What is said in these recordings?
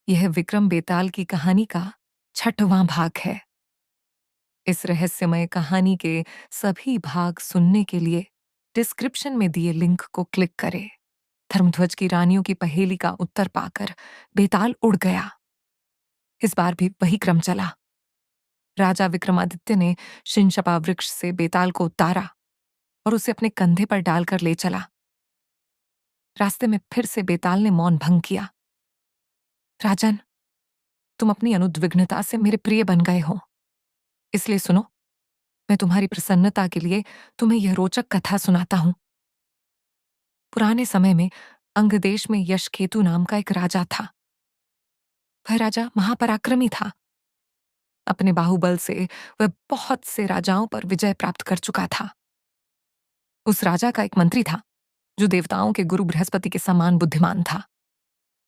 यह विक्रम बेताल की कहानी का 6वां भाग है। इस रहस्यमय कहानी के सभी भाग सुनने के लिए डिस्क्रिप्शन में दिए लिंक को क्लिक करें। धर्मध्वज की रानियों की पहेली का उत्तर पाकर बेताल उड़ गया। इस बार भी वही क्रम चला। राजा विक्रमादित्य ने शिनशपा वृक्ष से बेताल को उतारा और उसे अपने कंधे पर डालकर ले चला। रास्ते में फिर से बेताल ने मौन भंग किया। राजन, तुम अपनी अनुद्विग्नता से मेरे प्रिय बन गए हो, इसलिए सुनो, मैं तुम्हारी प्रसन्नता के लिए तुम्हें यह रोचक कथा सुनाता हूं। पुराने समय में अंग देश में यशकेतु नाम का एक राजा था। वह राजा महापराक्रमी था। अपने बाहुबल से वह बहुत से राजाओं पर विजय प्राप्त कर चुका था। उस राजा का एक मंत्री था जो देवताओं के गुरु बृहस्पति के समान बुद्धिमान था।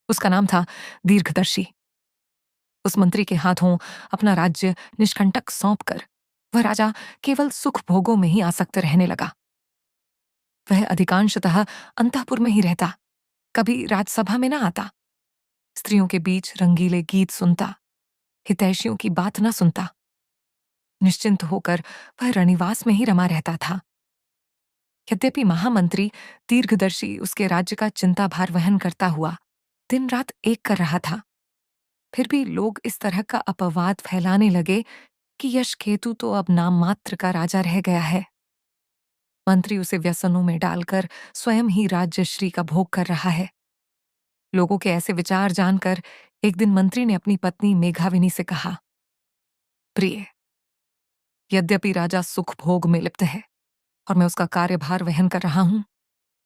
उसका नाम था दीर्घदर्शी। उस मंत्री के हाथों अपना राज्य निष्कंटक सौंपकर वह राजा केवल सुख भोगों में ही आसक्त रहने लगा। वह अधिकांशतः अंतःपुर में ही रहता, कभी राजसभा में न आता, स्त्रियों के बीच रंगीले गीत सुनता, हितैषियों की बात न सुनता। निश्चिंत होकर वह रनिवास में ही रमा रहता था। यद्यपि महामंत्री दीर्घदर्शी उसके राज्य का चिंता भार वहन करता हुआ दिन रात एक कर रहा था, फिर भी लोग इस तरह का अपवाद फैलाने लगे कि यशकेतु तो अब नाम मात्र का राजा रह गया है। मंत्री उसे व्यसनों में डालकर स्वयं ही राज्यश्री का भोग कर रहा है। लोगों के ऐसे विचार जानकर एक दिन मंत्री ने अपनी पत्नी मेघाविनी से कहा, प्रिय, यद्यपि राजा सुख भोग में लिप्त है और मैं उसका कार्यभार वहन कर रहा हूं,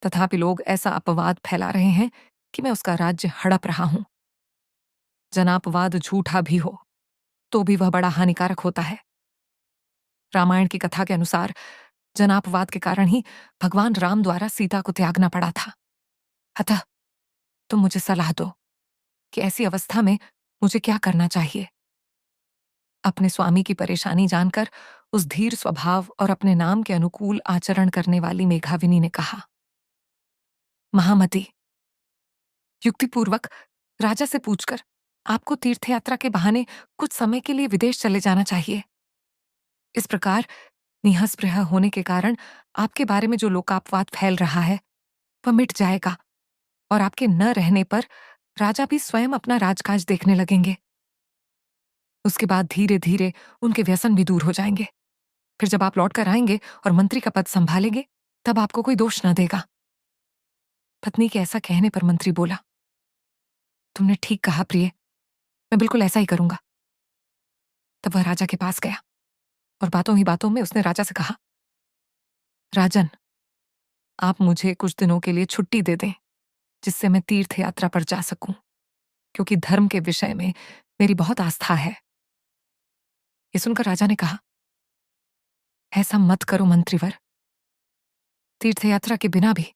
तथापि लोग ऐसा अपवाद फैला रहे हैं कि मैं उसका राज्य हड़प रहा हूं। जनापवाद झूठा भी हो तो भी वह बड़ा हानिकारक होता है। रामायण की कथा के अनुसार जनापवाद के कारण ही भगवान राम द्वारा सीता को त्यागना पड़ा था। अतः तुम मुझे सलाह दो कि ऐसी अवस्था में मुझे क्या करना चाहिए। अपने स्वामी की परेशानी जानकर उस धीर स्वभाव और अपने नाम के अनुकूल आचरण करने वाली मेघाविनी ने कहा, महामती, युक्तिपूर्वक राजा से पूछकर आपको तीर्थयात्रा के बहाने कुछ समय के लिए विदेश चले जाना चाहिए। इस प्रकार निःस्पृह होने के कारण आपके बारे में जो लोकापवाद फैल रहा है वह मिट जाएगा और आपके न रहने पर राजा भी स्वयं अपना राजकाज देखने लगेंगे। उसके बाद धीरे धीरे उनके व्यसन भी दूर हो जाएंगे। फिर जब आप लौट कर आएंगे और मंत्री का पद संभालेंगे, तब आपको कोई दोष न देगा। पत्नी के ऐसा कहने पर मंत्री बोला, तुमने ठीक कहा प्रिय, मैं बिल्कुल ऐसा ही करूंगा। तब वह राजा के पास गया और बातों ही बातों में उसने राजा से कहा, राजन, आप मुझे कुछ दिनों के लिए छुट्टी दे दें जिससे मैं तीर्थ यात्रा पर जा सकूं, क्योंकि धर्म के विषय में मेरी बहुत आस्था है। ये सुनकर राजा ने कहा, ऐसा मत करो मंत्रीवर। तीर्थयात्रा के बिना भी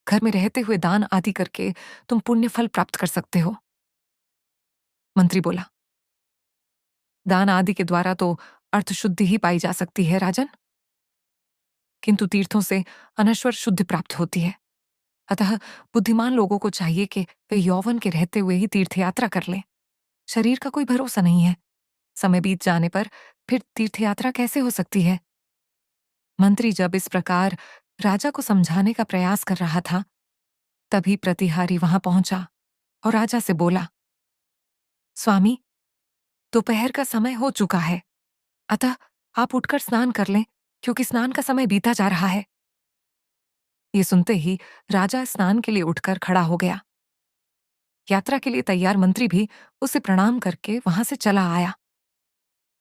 घर में रहते हुए दान आदि करके तुम पुण्य फल प्राप्त कर सकते हो। मंत्री बोला, दान आदि के द्वारा तो अर्थ शुद्धि ही पाई जा सकती है राजन, किंतु तीर्थों से अनश्वर शुद्धि प्राप्त होती है। अतः बुद्धिमान लोगों को चाहिए कि वे यौवन के रहते हुए ही तीर्थयात्रा कर लें। शरीर का कोई भरोसा नहीं है, समय बीत जाने पर फिर तीर्थयात्रा कैसे हो सकती है। मंत्री जब इस प्रकार राजा को समझाने का प्रयास कर रहा था, तभी प्रतिहारी वहां पहुंचा और राजा से बोला, स्वामी, दोपहर का समय हो चुका है, अतः आप उठकर स्नान कर लें, क्योंकि स्नान का समय बीता जा रहा है। ये सुनते ही राजा स्नान के लिए उठकर खड़ा हो गया। यात्रा के लिए तैयार मंत्री भी उसे प्रणाम करके वहां से चला आया।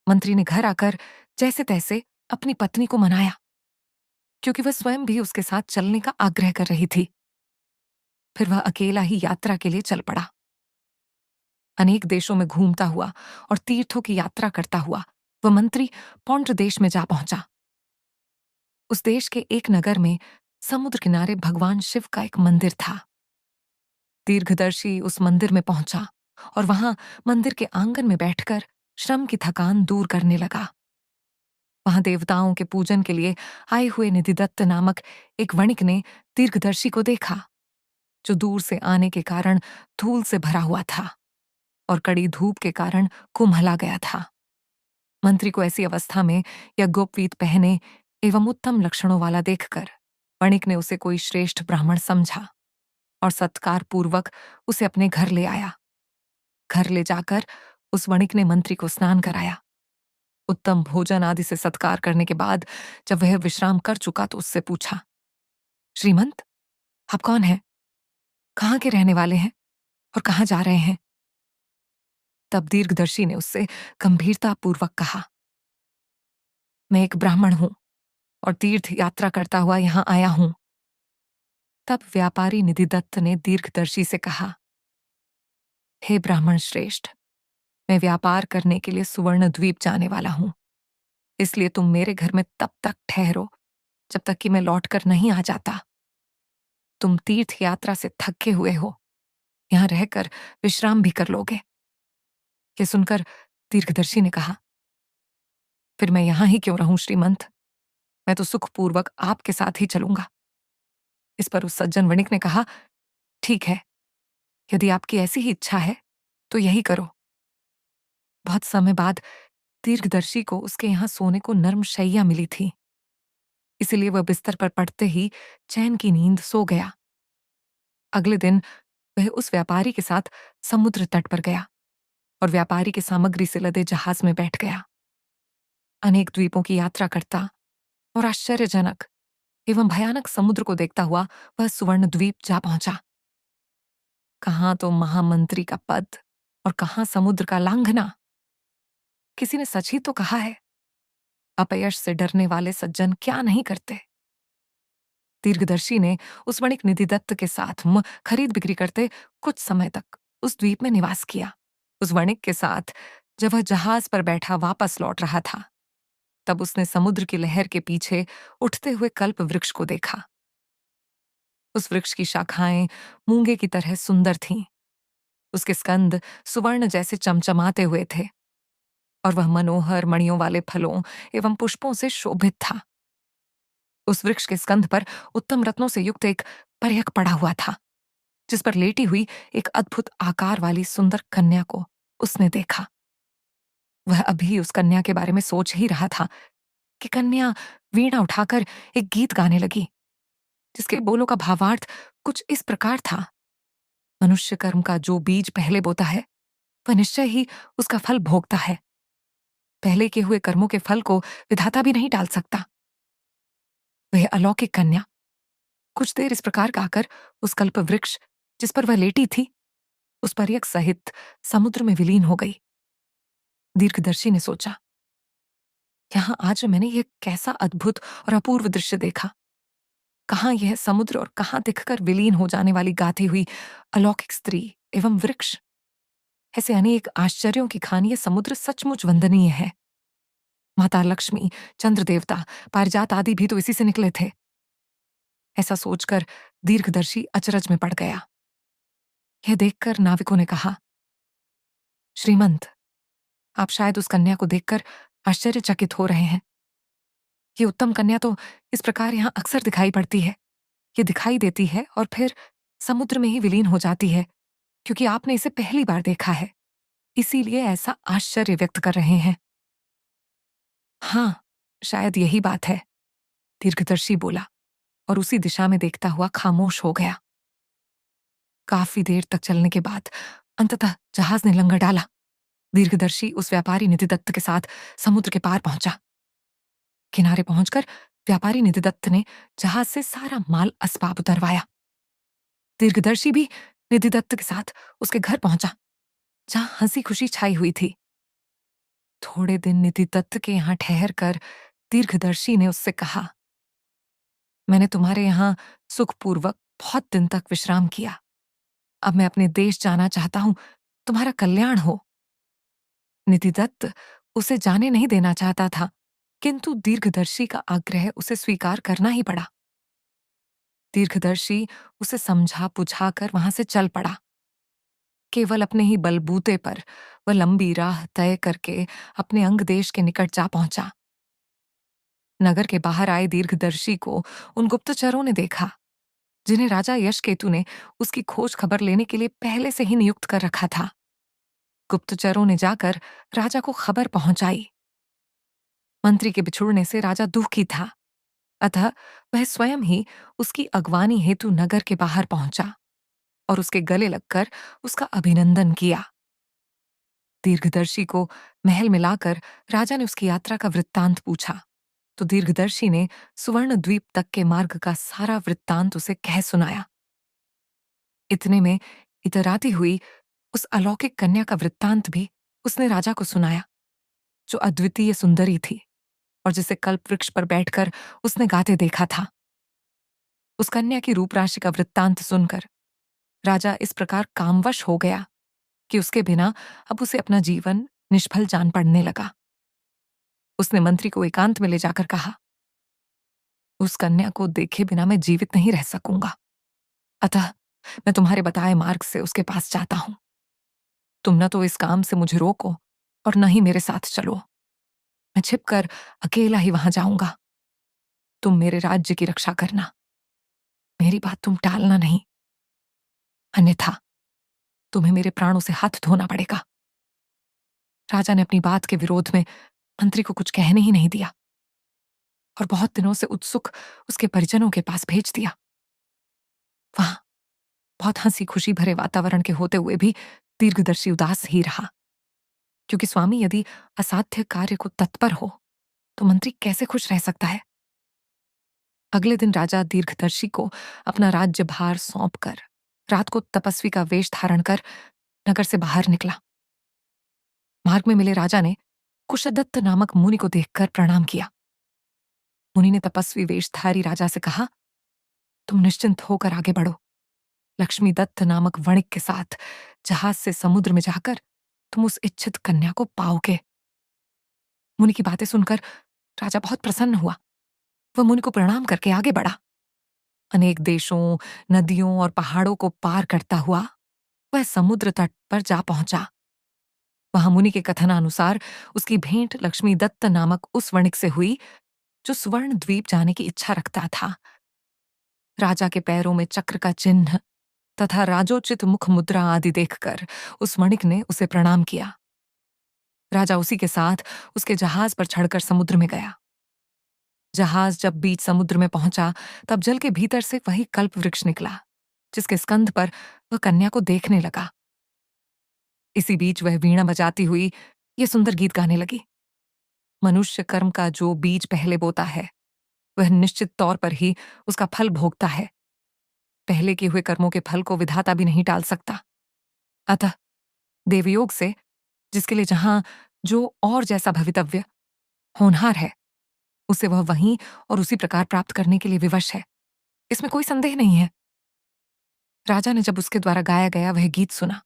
मंत्री ने घर आकर जैसे तैसे अपनी पत्नी को मनाया, क्योंकि वह स्वयं भी उसके साथ चलने का आग्रह कर रही थी। फिर वह अकेला ही यात्रा के लिए चल पड़ा। अनेक देशों में घूमता हुआ और तीर्थों की यात्रा करता हुआ वह मंत्री पौंड्र देश में जा पहुंचा। उस देश के एक नगर में समुद्र किनारे भगवान शिव का एक मंदिर था। दीर्घदर्शी उस मंदिर में पहुंचा और वहां मंदिर के आंगन में बैठकर श्रम की थकान दूर करने लगा। वहां देवताओं के पूजन के लिए आए हुए निधिदत्त नामक एक वणिक ने दीर्घदर्शी को देखा, जो दूर से आने के कारण धूल से भरा हुआ था। और कड़ी धूप के कारण कुम्हला गया था। मंत्री को ऐसी अवस्था में यज्ञोपवीत पहने एवं उत्तम लक्षणों वाला देखकर वणिक ने उसे कोई श्रेष्ठ ब्राह्मण समझा और सत्कार पूर्वक उसे अपने घर ले आया। घर ले जाकर उस वणिक ने मंत्री को स्नान कराया। उत्तम भोजन आदि से सत्कार करने के बाद जब वह विश्राम कर चुका तो उससे पूछा, श्रीमंत, आप कौन हैं? कहाँ के रहने वाले हैं और कहाँ जा रहे हैं? तब दीर्घदर्शी ने उससे गंभीरतापूर्वक कहा, मैं एक ब्राह्मण हूं और तीर्थ यात्रा करता हुआ यहां आया हूं। तब व्यापारी निधिदत्त ने दीर्घदर्शी से कहा, हे ब्राह्मण श्रेष्ठ, मैं व्यापार करने के लिए सुवर्ण द्वीप जाने वाला हूं, इसलिए तुम मेरे घर में तब तक ठहरो जब तक कि मैं लौटकर नहीं आ जाता। तुम तीर्थ यात्रा से थके हुए हो, यहां रहकर विश्राम भी कर लोगे। ये सुनकर दीर्घदर्शी ने कहा, फिर मैं यहां ही क्यों रहूं श्रीमंत, मैं तो सुखपूर्वक आपके साथ ही चलूंगा। इस पर उस सज्जन वणिक ने कहा, ठीक है, यदि आपकी ऐसी ही इच्छा है तो यही करो। बहुत समय बाद दीर्घदर्शी को उसके यहां सोने को नर्म शैया मिली थी, इसलिए वह बिस्तर पर पड़ते ही चैन की नींद सो गया। अगले दिन वह उस व्यापारी के साथ समुद्र तट पर गया और व्यापारी के सामग्री से लदे जहाज में बैठ गया। अनेक द्वीपों की यात्रा करता और आश्चर्यजनक एवं भयानक समुद्र को देखता हुआ वह सुवर्ण द्वीप जा पहुंचा। कहां तो महामंत्री का पद और कहां समुद्र का लांघना। किसी ने सच ही तो कहा है, अपयश से डरने वाले सज्जन क्या नहीं करते। दीर्घदर्शी ने उस वणिक निधिदत्त के साथ खरीद बिक्री करते कुछ समय तक उस द्वीप में निवास किया। उस वणिक के साथ जब वह जहाज पर बैठा वापस लौट रहा था, तब उसने समुद्र की लहर के पीछे उठते हुए कल्प वृक्ष को देखा। उस वृक्ष की शाखाएं मूंगे की तरह सुंदर थीं। उसके स्कंद सुवर्ण जैसे चमचमाते हुए थे और वह मनोहर मणियों वाले फलों एवं पुष्पों से शोभित था। उस वृक्ष के स्कंध पर उत्तम रत्नों से युक्त एक पर्यक पड़ा हुआ था, जिस पर लेटी हुई एक अद्भुत आकार वाली सुंदर कन्या को उसने देखा। वह अभी उस कन्या के बारे में सोच ही रहा था कि कन्या वीणा उठाकर एक गीत गाने लगी, जिसके बोलों का भावार्थ कुछ इस प्रकार था, मनुष्य कर्म का जो बीज पहले बोता है वह निश्चय ही उसका फल भोगता है। पहले के हुए कर्मों के फल को विधाता भी नहीं टाल सकता। वह अलौकिक कन्या कुछ देर इस प्रकार गाकर उस कल्प वृक्ष जिस पर वह लेटी थी उस पर्यक सहित समुद्र में विलीन हो गई। दीर्घदर्शी ने सोचा, यहां आज मैंने यह कैसा अद्भुत और अपूर्व दृश्य देखा। कहां यह समुद्र और कहां दिखकर विलीन हो जाने वाली गाती हुई अलौकिक स्त्री एवं वृक्ष। ऐसे अनेक आश्चर्यों की खान ये समुद्र सचमुच वंदनीय है। माता लक्ष्मी, चंद्र देवता, पारिजात आदि भी तो इसी से निकले थे। ऐसा सोचकर दीर्घदर्शी अचरज में पड़ गया। यह देखकर नाविकों ने कहा, श्रीमंत, आप शायद उस कन्या को देखकर आश्चर्यचकित हो रहे हैं। ये उत्तम कन्या तो इस प्रकार यहां अक्सर दिखाई पड़ती है। ये दिखाई देती है और फिर समुद्र में ही विलीन हो जाती है, क्योंकि आपने इसे पहली बार देखा है, इसीलिए ऐसा आश्चर्य व्यक्त कर रहे हैं। हाँ, शायद यही बात है, दीर्घदर्शी बोला और उसी दिशा में देखता हुआ खामोश हो गया। काफी देर तक चलने के बाद अंततः जहाज ने लंगर डाला। दीर्घदर्शी उस व्यापारी निधिदत्त के साथ समुद्र के पार पहुंचा। किनारे पहुंचकर व्यापारी निधिदत्त ने जहाज से सारा माल असबाब उतरवाया। दीर्घदर्शी भी निधिदत्त के साथ उसके घर पहुंचा, जहां हंसी खुशी छाई हुई थी। थोड़े दिन निधिदत्त के यहां ठहर कर दीर्घदर्शी ने उससे कहा, मैंने तुम्हारे यहां सुखपूर्वक बहुत दिन तक विश्राम किया। अब मैं अपने देश जाना चाहता हूं, तुम्हारा कल्याण हो। निधिदत्त उसे जाने नहीं देना चाहता था, किंतु दीर्घदर्शी का आग्रह उसे स्वीकार करना ही पड़ा। दीर्घदर्शी उसे समझा बुझाकर वहां से चल पड़ा। केवल अपने ही बलबूते पर वह लंबी राह तय करके अपने अंग देश के निकट जा पहुंचा। नगर के बाहर आए दीर्घदर्शी को उन गुप्तचरों ने देखा, जिन्हें राजा यशकेतु ने उसकी खोज खबर लेने के लिए पहले से ही नियुक्त कर रखा था। गुप्तचरों ने जाकर राजा को खबर पहुंचाई। मंत्री के बिछुड़ने से राजा दुखी था, अतः वह स्वयं ही उसकी अगवानी हेतु नगर के बाहर पहुंचा और उसके गले लगकर उसका अभिनंदन किया। दीर्घदर्शी को महल में लाकर राजा ने उसकी यात्रा का वृत्तांत पूछा, तो दीर्घदर्शी ने सुवर्ण द्वीप तक के मार्ग का सारा वृत्तांत उसे कह सुनाया। इतने में इतराती हुई उस अलौकिक कन्या का वृत्तांत भी उसने राजा को सुनाया, जो अद्वितीय सुंदरी थी और जिसे कल्प वृक्ष पर बैठकर उसने गाते देखा था। उस कन्या की रूप राशि का वृत्तांत सुनकर राजा इस प्रकार कामवश हो गया कि उसके बिना अब उसे अपना जीवन निष्फल जान पड़ने लगा। उसने मंत्री को एकांत में ले जाकर कहा, उस कन्या को देखे बिना मैं जीवित नहीं रह सकूंगा, अतः मैं तुम्हारे बताए मार्ग से उसके पास जाता हूं। तुम न तो इस काम से मुझे रोको और न ही मेरे साथ चलो। मैं छिपकर अकेला ही वहां जाऊंगा। तुम मेरे राज्य की रक्षा करना, मेरी बात तुम टालना नहीं, अन्यथा तुम्हें मेरे प्राणों से हाथ धोना पड़ेगा। राजा ने अपनी बात के विरोध में मंत्री को कुछ कहने ही नहीं दिया और बहुत दिनों से उत्सुक उसके परिजनों के पास भेज दिया। वहां बहुत हंसी खुशी भरे वातावरण के होते हुए भी दीर्घदर्शी उदास ही रहा, क्योंकि स्वामी यदि असाध्य कार्य को तत्पर हो तो मंत्री कैसे खुश रह सकता है। अगले दिन राजा दीर्घदर्शी को अपना राज्य भार सौंपकर रात को तपस्वी का वेश धारण कर नगर से बाहर निकला। मार्ग में मिले राजा ने कुशदत्त नामक मुनि को देखकर प्रणाम किया। मुनि ने तपस्वी वेशधारी राजा से कहा, तुम निश्चिंत होकर आगे बढ़ो। लक्ष्मी दत्त नामक वणिक के साथ जहाज से समुद्र में जाकर तुम उस इच्छित कन्या को पाओगे। मुनि की बातें सुनकर राजा बहुत प्रसन्न हुआ। वह मुनि को प्रणाम करके आगे बढ़ा। अनेक देशों, नदियों और पहाड़ों को पार करता हुआ वह समुद्र तट पर जा पहुंचा। वहां मुनि के कथनानुसार उसकी भेंट लक्ष्मी दत्त नामक उस वणिक से हुई जो स्वर्ण द्वीप जाने की इच्छा रखता था। राजा के पैरों में चक्र का चिन्ह तथा राजोचित मुख मुद्रा आदि देखकर उस वणिक ने उसे प्रणाम किया। राजा उसी के साथ उसके जहाज पर चढ़कर समुद्र में गया। जहाज जब बीच समुद्र में पहुंचा तब जल के भीतर से वही कल्प वृक्ष निकला, जिसके स्कंध पर वह कन्या को देखने लगा। इसी बीच वह वीणा बजाती हुई ये सुंदर गीत गाने लगी। मनुष्य कर्म का जो बीज पहले बोता है वह निश्चित तौर पर ही उसका फल भोगता है। पहले किए हुए कर्मों के फल को विधाता भी नहीं टाल सकता। अतः देवयोग से जिसके लिए जहां जो और जैसा भवितव्य होनहार है, उसे वह वहीं और उसी प्रकार प्राप्त करने के लिए विवश है, इसमें कोई संदेह नहीं है। राजा ने जब उसके द्वारा गाया गया वह गीत सुना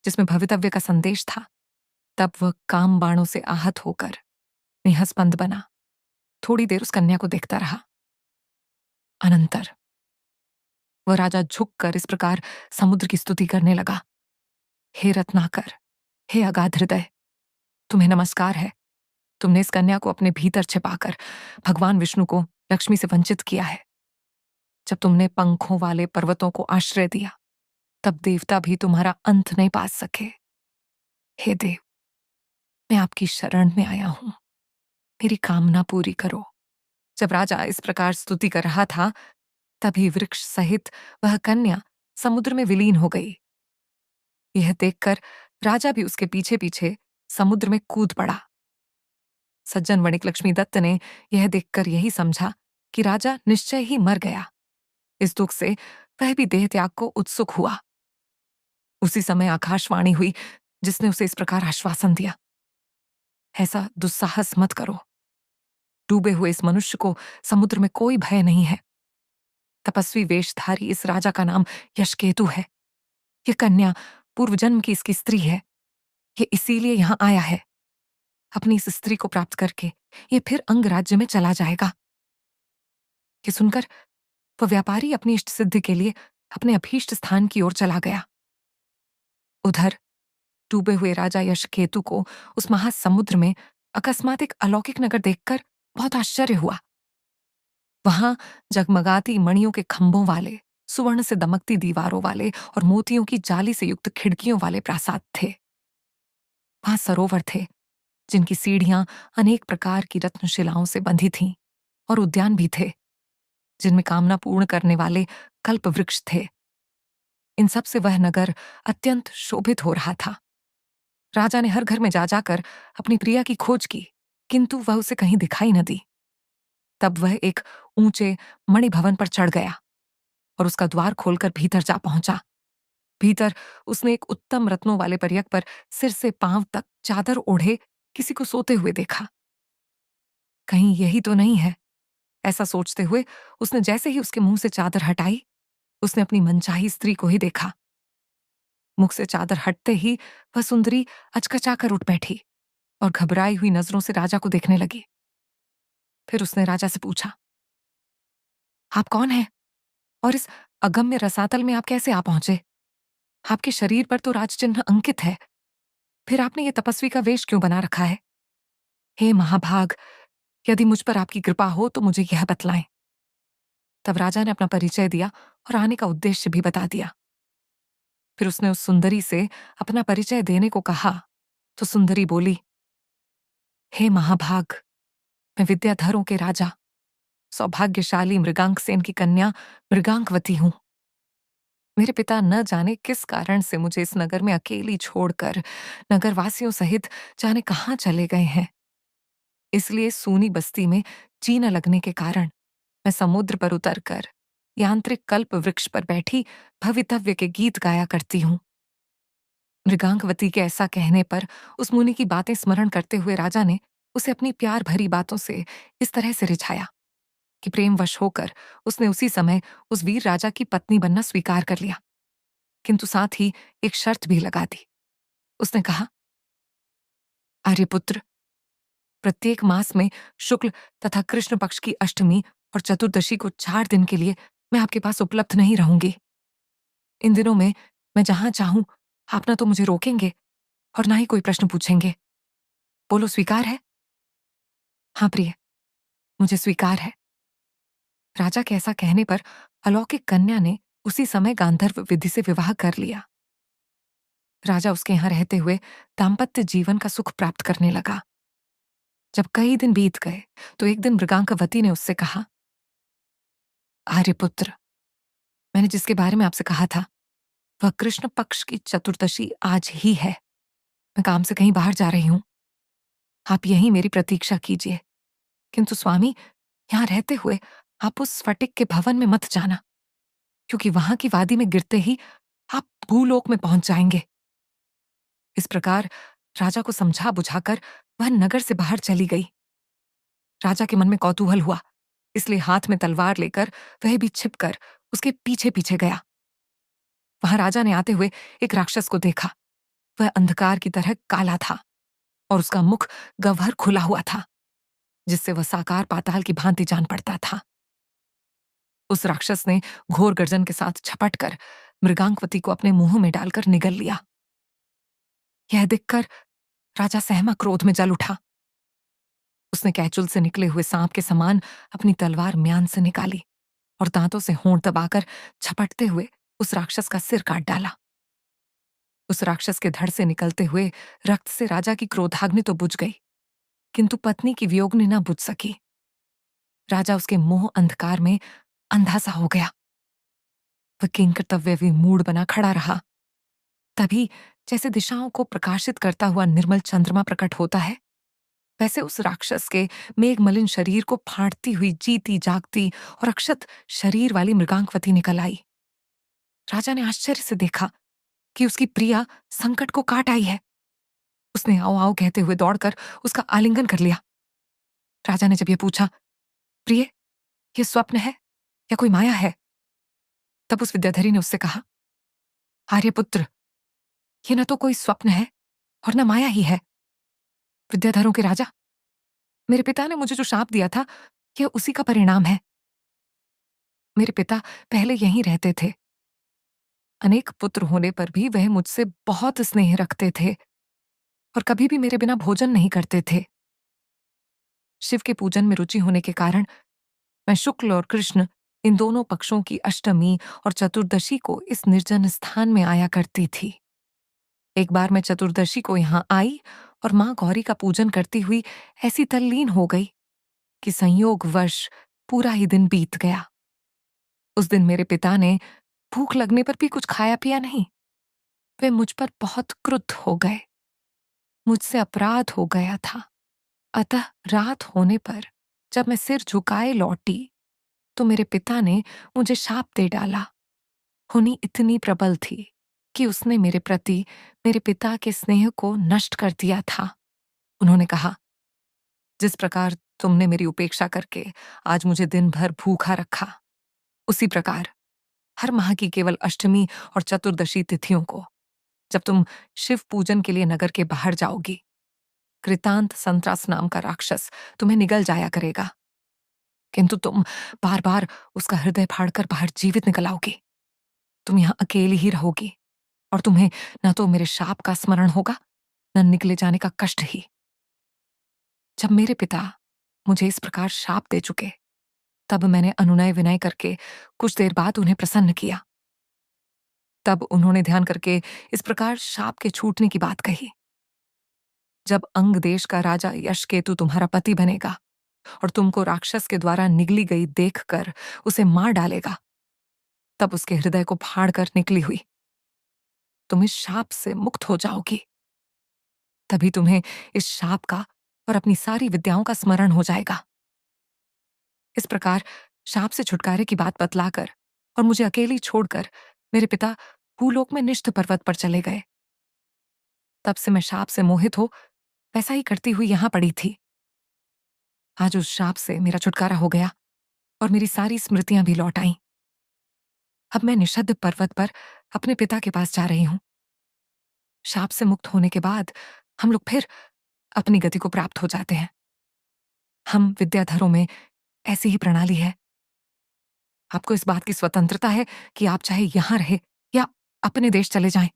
जिसमें भवितव्य का संदेश था, तब वह काम बाणों से आहत होकर निहसपंद बना थोड़ी देर उस कन्या को देखता रहा। अनंतर वह राजा झुककर इस प्रकार समुद्र की स्तुति करने लगा, हे रत्नाकर, हे अगाध हृदय, तुम्हें नमस्कार है। तुमने इस कन्या को अपने भीतर छिपाकर भगवान विष्णु को लक्ष्मी से वंचित किया है। जब तुमने पंखों वाले पर्वतों को आश्रय दिया तब देवता भी तुम्हारा अंत नहीं पा सके। हे देव, मैं आपकी शरण में आया हूं, मेरी कामना पूरी करो। जब राजा इस प्रकार स्तुति कर रहा था तभी वृक्ष सहित वह कन्या समुद्र में विलीन हो गई। यह देखकर राजा भी उसके पीछे पीछे समुद्र में कूद पड़ा। सज्जन वणिक लक्ष्मीदत्त ने यह देखकर यही समझा कि राजा निश्चय ही मर गया। इस दुख से वह भी देह त्याग को उत्सुक हुआ। उसी समय आकाशवाणी हुई जिसने उसे इस प्रकार आश्वासन दिया, ऐसा दुस्साहस मत करो। डूबे हुए इस मनुष्य को समुद्र में कोई भय नहीं है। तपस्वी वेशधारी इस राजा का नाम यशकेतु है। यह कन्या पूर्व जन्म की इसकी स्त्री है। ये इसीलिए यहां आया है। अपनी इस स्त्री को प्राप्त करके ये फिर अंग राज्य में चला जाएगा। ये सुनकर वह व्यापारी अपनी इष्ट सिद्धि के लिए अपने अभीष्ट स्थान की ओर चला गया। उधर डूबे हुए राजा यशकेतु को उस महासमुद्र में अकस्मात एक अलौकिक नगर देखकर बहुत आश्चर्य हुआ। वहां जगमगाती मणियों के खंभों वाले, सुवर्ण से दमकती दीवारों वाले और मोतियों की जाली से युक्त खिड़कियों वाले प्रासाद थे। वहां सरोवर थे जिनकी सीढ़ियां अनेक प्रकार की रत्नशिलाओं से बंधी थीं, और उद्यान भी थे जिनमें कामना पूर्ण करने वाले कल्प वृक्ष थे। इन सब से वह नगर अत्यंत शोभित हो रहा था। राजा ने हर घर में जा जाकर अपनी प्रिया की खोज की, किंतु वह उसे कहीं दिखाई न दी। तब वह एक ऊंचे मणि भवन पर चढ़ गया और उसका द्वार खोलकर भीतर जा पहुंचा। भीतर उसने एक उत्तम रत्नों वाले परियक पर सिर से पांव तक चादर ओढ़े किसी को सोते हुए देखा। कहीं यही तो नहीं है, ऐसा सोचते हुए उसने जैसे ही उसके मुंह से चादर हटाई, उसने अपनी मनचाही स्त्री को ही देखा। मुख से चादर हटते ही वह सुंदरी अचकचाकर उठ बैठी और घबराई हुई नजरों से राजा को देखने लगी। फिर उसने राजा से पूछा, आप कौन हैं और इस अगम्य रसातल में आप कैसे आ पहुंचे? आपके शरीर पर तो राजचिन्ह अंकित है, फिर आपने ये तपस्वी का वेश क्यों बना रखा है? हे महाभाग, यदि मुझ पर आपकी कृपा हो तो मुझे यह बतलाएं। तब राजा ने अपना परिचय दिया और आने का उद्देश्य भी बता दिया। फिर उसने उस सुंदरी से अपना परिचय देने को कहा तो सुंदरी बोली, हे महाभाग, मैं विद्याधरों के राजा सौभाग्यशाली मृगांकसेन की कन्या मृगांकवती हूं। मेरे पिता न जाने किस कारण से मुझे इस नगर में अकेली छोड़कर नगरवासियों सहित जाने कहां चले गए हैं। इसलिए सूनी बस्ती में जी न लगने के कारण मैं समुद्र पर उतरकर यांत्रिक कल्प वृक्ष पर बैठी भवितव्य के गीत गाया करती हूं। मृगांकवती के ऐसा कहने पर उस मुनि की बातें स्मरण करते हुए राजा ने उसे अपनी प्यार भरी बातों से इस तरह से रिझाया कि प्रेमवश होकर उसने उसी समय उस वीर राजा की पत्नी बनना स्वीकार कर लिया, किंतु साथ ही एक शर्त भी लगा दी। उसने कहा, आर्यपुत्र, प्रत्येक मास में शुक्ल तथा कृष्ण पक्ष की अष्टमी और चतुर्दशी को 4 दिन के लिए मैं आपके पास उपलब्ध नहीं रहूंगी। इन दिनों में मैं जहां चाहूं आप ना तो मुझे रोकेंगे और ना ही कोई प्रश्न पूछेंगे। बोलो, स्वीकार है? हाँ प्रिय, मुझे स्वीकार है। राजा के ऐसा कहने पर अलौकिक कन्या ने उसी समय गांधर्व विधि से विवाह कर लिया। राजा उसके यहां रहते हुए दाम्पत्य जीवन का सुख प्राप्त करने लगा। जब कई दिन बीत गए तो एक दिन मृगांकवती ने उससे कहा, आर्यपुत्र, मैंने जिसके बारे में आपसे कहा था वह कृष्ण पक्ष की चतुर्दशी आज ही है। मैं काम से कहीं बाहर जा रही हूं, आप यहीं मेरी प्रतीक्षा कीजिए, किंतु स्वामी, यहां रहते हुए आप उस स्फटिक के भवन में मत जाना, क्योंकि वहां की वादी में गिरते ही आप भूलोक में पहुंच जाएंगे। इस प्रकार राजा को समझा बुझाकर वह नगर से बाहर चली गई। राजा के मन में कौतूहल हुआ, इसलिए हाथ में तलवार लेकर वह भी छिपकर उसके पीछे पीछे गया। वहां राजा ने आते हुए एक राक्षस को देखा। वह अंधकार की तरह काला था और उसका मुख गह्वर खुला हुआ था, जिससे वह साकार पाताल की भांति जान पड़ता था। उस राक्षस ने घोर गर्जन के साथ झपट कर मृगांकवती को अपने मुंह में डालकर निगल लिया। यह देखकर राजा सहमा क्रोध में जल उठा। उसने कैचुल से निकले हुए सांप के समान अपनी तलवार म्यान से निकाली और दांतों से होंठ दबाकर झपटते हुए उस राक्षस का सिर काट डाला। उस राक्षस के धड़ से निकलते हुए रक्त से राजा की क्रोधाग्नि तो बुझ गई, किंतु पत्नी की वियोगनि न बुझ सकी। राजा उसके मोह अंधकार में अंधा सा हो गया। वह किंकर्तव्य विमूढ़ बना खड़ा रहा। तभी जैसे दिशाओं को प्रकाशित करता हुआ निर्मल चंद्रमा प्रकट होता है, वैसे उस राक्षस के मेघ मलिन शरीर को फाड़ती हुई जीती जागती और अक्षत शरीर वाली मृगांकवती निकल आई। राजा ने आश्चर्य से देखा कि उसकी प्रिया संकट को काट आई है। उसने आओ आओ कहते हुए दौड़कर उसका आलिंगन कर लिया। राजा ने जब यह पूछा, प्रिय, यह स्वप्न है या कोई माया है? तब उस विद्याधरी ने उससे कहा, आर्यपुत्र, यह न तो कोई स्वप्न है और न माया ही है। विद्याधरों के राजा, मेरे पिता ने मुझे जो शाप दिया था यह उसी का परिणाम है। मेरे पिता पहले यहीं रहते थे। अनेक पुत्र होने पर भी वह मुझसे बहुत स्नेह रखते थे और कभी भी मेरे बिना भोजन नहीं करते थे। शिव के पूजन में रुचि होने के कारण मैं शुक्ल और कृष्ण इन दोनों पक्षों की अष्टमी और चतुर्दशी को इस निर्जन स्थान में आया करती थी। एक बार मैं चतुर्दशी को यहाँ आई और माँ गौरी का पूजन करती हुई ऐसी तल्लीन हो गई कि संयोगवश पूरा ही दिन बीत गया। उस दिन मेरे पिता ने भूख लगने पर भी कुछ खाया पिया नहीं। वे मुझ पर बहुत क्रुद्ध हो गए। मुझसे अपराध हो गया था। अतः रात होने पर जब मैं सिर झुकाए लौटी तो मेरे पिता ने मुझे शाप दे डाला। हुनी इतनी प्रबल थी कि उसने मेरे प्रति मेरे पिता के स्नेह को नष्ट कर दिया था। उन्होंने कहा, जिस प्रकार तुमने मेरी उपेक्षा करके आज मुझे दिन भर भूखा रखा, उसी प्रकार हर माह की केवल अष्टमी और चतुर्दशी तिथियों को, जब तुम शिव पूजन के लिए नगर के बाहर जाओगी, कृतांत संत्रास नाम का राक्षस तुम्हें निगल जाया करेगा, किंतु तुम बार बार उसका हृदय फाड़कर बाहर जीवित निकल आओगी। तुम यहां अकेली ही रहोगी और तुम्हें न तो मेरे शाप का स्मरण होगा, न निकले जाने का कष्ट ही। जब मेरे पिता मुझे इस प्रकार शाप दे चुके, तब मैंने अनुनय विनय करके कुछ देर बाद उन्हें प्रसन्न किया। तब उन्होंने ध्यान करके इस प्रकार शाप के छूटने की बात कही, जब अंग देश का राजा यशकेतु तुम्हारा पति बनेगा और तुमको राक्षस के द्वारा निगली गई देखकर उसे मार डालेगा, तब उसके हृदय को फाड़ कर निकली हुई तुम इस शाप से मुक्त हो जाओगी। तभी तुम्हें इस शाप का और अपनी सारी विद्याओं का स्मरण हो जाएगा। इस प्रकार शाप से छुटकारे की बात बतलाकर और मुझे अकेली छोड़कर मेरे पिता भूलोक में निष्ठ पर्वत पर चले गए। तब से मैं शाप से मोहित हो वैसा ही करती हुई यहां पड़ी थी। आज उस शाप से मेरा छुटकारा हो गया और मेरी सारी स्मृतियां भी लौट आईं। अब मैं निषद्ध पर्वत पर अपने पिता के पास जा रही हूं। शाप से मुक्त होने के बाद हम लोग फिर अपनी गति को प्राप्त हो जाते हैं। हम विद्याधरों में ऐसी ही प्रणाली है। आपको इस बात की स्वतंत्रता है कि आप चाहे यहां रहे या अपने देश चले जाएं।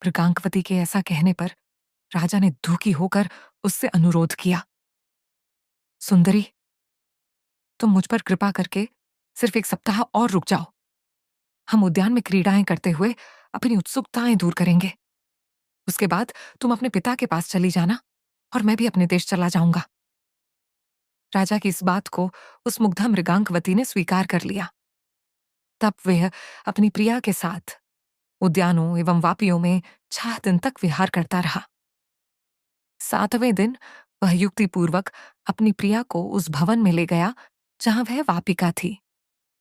मृगांकवती के ऐसा कहने पर राजा ने दुखी होकर उससे अनुरोध किया, सुंदरी, तुम मुझ पर कृपा करके सिर्फ एक सप्ताह और रुक जाओ। हम उद्यान में क्रीड़ाएं करते हुए अपनी उत्सुकताएं दूर करेंगे। उसके बाद तुम अपने पिता के पास चली जाना और मैं भी अपने देश चला जाऊंगा। राजा की इस बात को उस मुग्धा मृगांकवती ने स्वीकार कर लिया। तब वह अपनी प्रिया के साथ उद्यानों एवं वापियों में 6 दिन तक विहार करता रहा। 7वें दिन वह युक्तिपूर्वक अपनी प्रिया को उस भवन में ले गया जहां वह वापिका थी,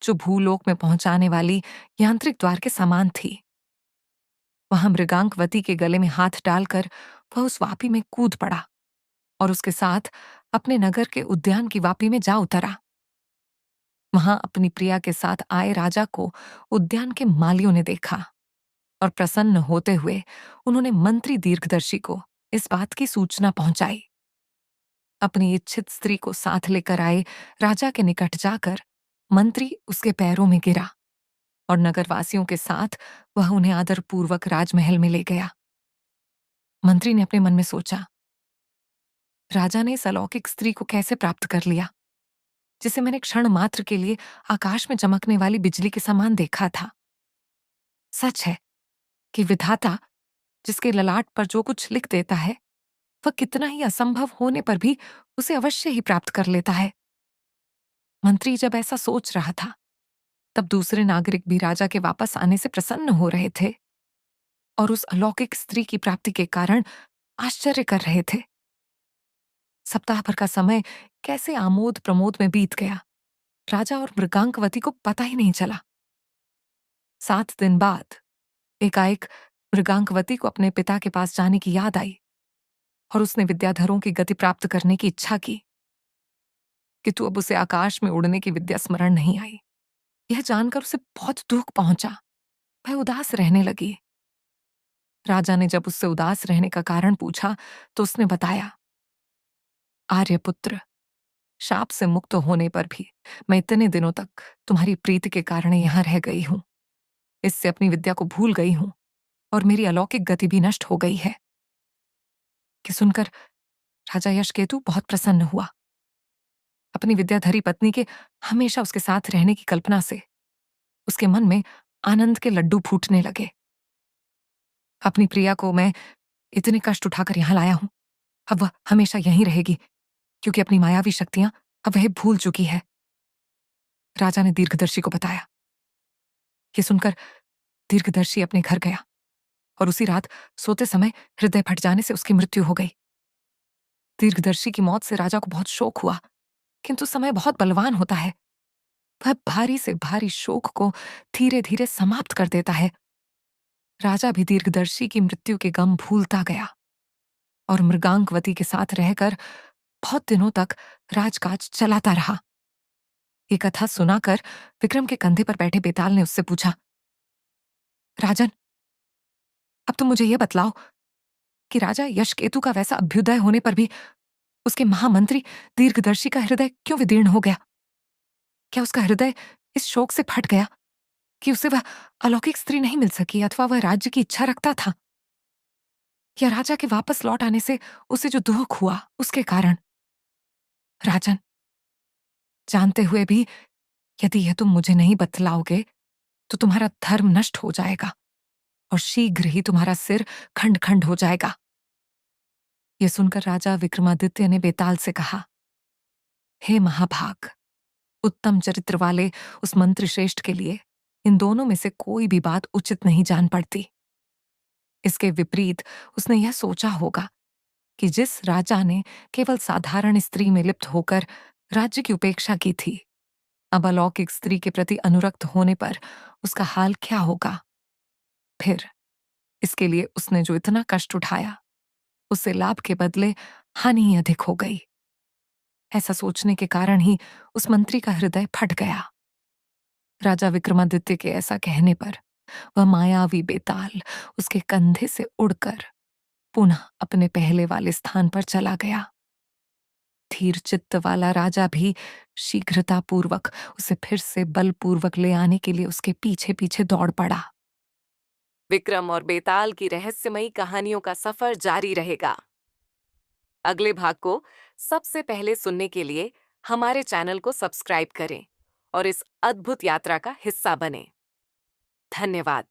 जो भूलोक में पहुंचाने वाली यांत्रिक द्वार के समान थी। वहां मृगांकवती के गले में हाथ डालकर वह उस वापी में कूद पड़ा और उसके साथ अपने नगर के उद्यान की वापी में जा उतरा। वहां अपनी प्रिया के साथ आए राजा को उद्यान के मालियों ने देखा और प्रसन्न होते हुए उन्होंने मंत्री दीर्घदर्शी को इस बात की सूचना पहुंचाई। अपनी इच्छित स्त्री को साथ लेकर आए राजा के निकट जाकर मंत्री उसके पैरों में गिरा और नगरवासियों के साथ वह उन्हें आदरपूर्वक राजमहल में ले गया। मंत्री ने अपने मन में सोचा, राजा ने इस अलौकिक स्त्री को कैसे प्राप्त कर लिया, जिसे मैंने क्षण मात्र के लिए आकाश में चमकने वाली बिजली के समान देखा था। सच है कि विधाता जिसके ललाट पर जो कुछ लिख देता है, वह कितना ही असंभव होने पर भी उसे अवश्य ही प्राप्त कर लेता है। मंत्री जब ऐसा सोच रहा था, तब दूसरे नागरिक भी राजा के वापस आने से प्रसन्न हो रहे थे और उस अलौकिक स्त्री की प्राप्ति के कारण आश्चर्य कर रहे थे। सप्ताह भर का समय कैसे आमोद प्रमोद में बीत गया, राजा और मृगांकवती को पता ही नहीं चला। 7 दिन बाद एकाएक मृगांकवती को अपने पिता के पास जाने की याद आई और उसने विद्याधरों की गति प्राप्त करने की इच्छा की, किंतु अब उसे आकाश में उड़ने की विद्या स्मरण नहीं आई। यह जानकर उसे बहुत दुख पहुंचा। वह उदास रहने लगी। राजा ने जब उससे उदास रहने का कारण पूछा तो उसने बताया, आर्यपुत्र, शाप से मुक्त होने पर भी मैं इतने दिनों तक तुम्हारी प्रीति के कारण यहां रह गई हूं। इससे अपनी विद्या को भूल गई हूं और मेरी अलौकिक गति भी नष्ट हो गई है। कि सुनकर राजा यशकेतु बहुत प्रसन्न हुआ। अपनी विद्याधरी पत्नी के हमेशा उसके साथ रहने की कल्पना से उसके मन में आनंद के लड्डू फूटने लगे। अपनी प्रिया को मैं इतने कष्ट उठाकर यहाँ लाया हूँ। अब वह हमेशा यहीं रहेगी, क्योंकि अपनी मायावी शक्तियां अब वह भूल चुकी है। राजा ने दीर्घदर्शी को बताया। ये सुनकर दीर्घदर्शी अपने घर गया और उसी रात सोते समय हृदय फट जाने से उसकी मृत्यु हो गई। दीर्घदर्शी की मौत से राजा को बहुत शोक हुआ, किंतु समय बहुत बलवान होता है। वह भारी से भारी शोक को धीरे धीरे समाप्त कर देता है। राजा भी दीर्घदर्शी की मृत्यु के गम भूलता गया और मृगांकवती के साथ रहकर बहुत दिनों तक राजकाज चलाता रहा। ये कथा सुनाकर विक्रम के कंधे पर बैठे बेताल ने उससे पूछा, राजन, अब तुम मुझे यह बतलाओ कि राजा यशकेतु का वैसा अभ्युदय होने पर भी उसके महामंत्री दीर्घदर्शी का हृदय क्यों विदीर्ण हो गया? क्या उसका हृदय इस शोक से फट गया कि उसे वह अलौकिक स्त्री नहीं मिल सकी, अथवा वह राज्य की इच्छा रखता था, या राजा के वापस लौट आने से उसे जो दुख हुआ उसके कारण? राजन, जानते हुए भी यदि यह तुम मुझे नहीं बतलाओगे तो तुम्हारा धर्म नष्ट हो जाएगा और शीघ्र ही तुम्हारा सिर खंड खंड हो जाएगा। यह सुनकर राजा विक्रमादित्य ने बेताल से कहा, हे महाभाग, उत्तम चरित्र वाले उस मंत्री श्रेष्ठ के लिए इन दोनों में से कोई भी बात उचित नहीं जान पड़ती। इसके विपरीत उसने यह सोचा होगा कि जिस राजा ने केवल साधारण स्त्री में लिप्त होकर राज्य की उपेक्षा की थी, अब अलौकिक स्त्री के प्रति अनुरक्त होने पर उसका हाल क्या होगा। फिर इसके लिए उसने जो इतना कष्ट उठाया, उससे लाभ के बदले हानि ही अधिक हो गई। ऐसा सोचने के कारण ही उस मंत्री का हृदय फट गया। राजा विक्रमादित्य के ऐसा कहने पर वह मायावी बेताल उसके कंधे से उड़कर पुनः अपने पहले वाले स्थान पर चला गया। धीर चित्त वाला राजा भी शीघ्रतापूर्वक उसे फिर से बलपूर्वक ले आने के लिए उसके पीछे पीछे दौड़ पड़ा। विक्रम और बेताल की रहस्यमयी कहानियों का सफर जारी रहेगा। अगले भाग को सबसे पहले सुनने के लिए हमारे चैनल को सब्सक्राइब करें और इस अद्भुत यात्रा का हिस्सा बनें। धन्यवाद।